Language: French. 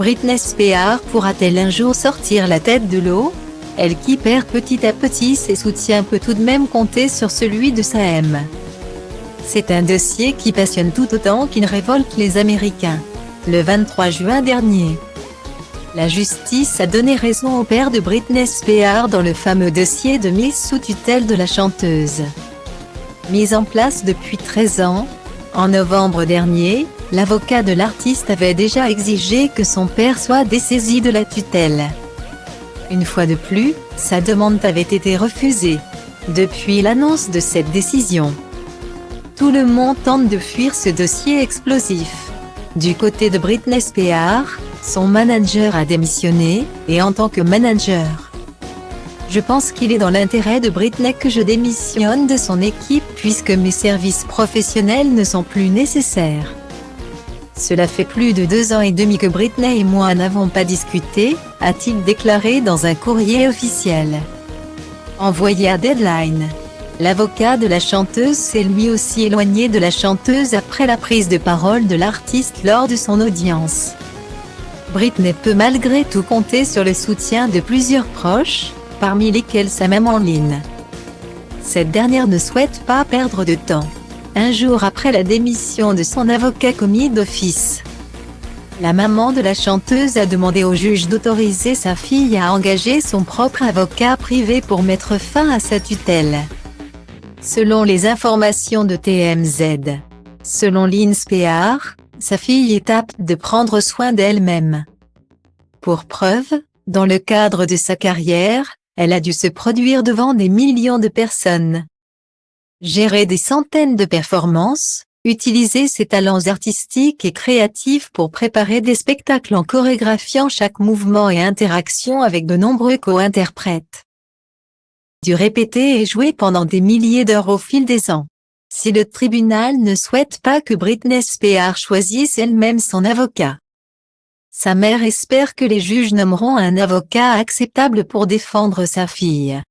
Britney Spears pourra-t-elle un jour sortir la tête de l'eau? Elle qui perd petit à petit ses soutiens peut tout de même compter sur celui de Sam. C'est un dossier qui passionne tout autant qu'il révolte les Américains. Le 23 juin dernier, la justice a donné raison au père de Britney Spears dans le fameux dossier de mise sous tutelle de la chanteuse. Mise en place depuis 13 ans, en novembre dernier, l'avocat de l'artiste avait déjà exigé que son père soit dessaisi de la tutelle. Une fois de plus, sa demande avait été refusée. Depuis l'annonce de cette décision, tout le monde tente de fuir ce dossier explosif. Du côté de Britney Spears, son manager a démissionné, et en tant que manager, je pense qu'il est dans l'intérêt de Britney que je démissionne de son équipe puisque mes services professionnels ne sont plus nécessaires. Cela fait plus de 2 ans et demi que Britney et moi n'avons pas discuté, a-t-il déclaré dans un courrier officiel envoyé à Deadline. L'avocat de la chanteuse s'est lui aussi éloigné de la chanteuse après la prise de parole de l'artiste lors de son audience. Britney peut malgré tout compter sur le soutien de plusieurs proches, parmi lesquels sa maman Lynn. Cette dernière ne souhaite pas perdre de temps. Un jour après la démission de son avocat commis d'office, la maman de la chanteuse a demandé au juge d'autoriser sa fille à engager son propre avocat privé pour mettre fin à sa tutelle. Selon les informations de TMZ, selon Lynn Spears, sa fille est apte de prendre soin d'elle-même. Pour preuve, dans le cadre de sa carrière, elle a dû se produire devant des millions de personnes, gérer des centaines de performances, utiliser ses talents artistiques et créatifs pour préparer des spectacles en chorégraphiant chaque mouvement et interaction avec de nombreux co-interprètes. Dû répéter et jouer pendant des milliers d'heures au fil des ans. Si le tribunal ne souhaite pas que Britney Spears choisisse elle-même son avocat, sa mère espère que les juges nommeront un avocat acceptable pour défendre sa fille.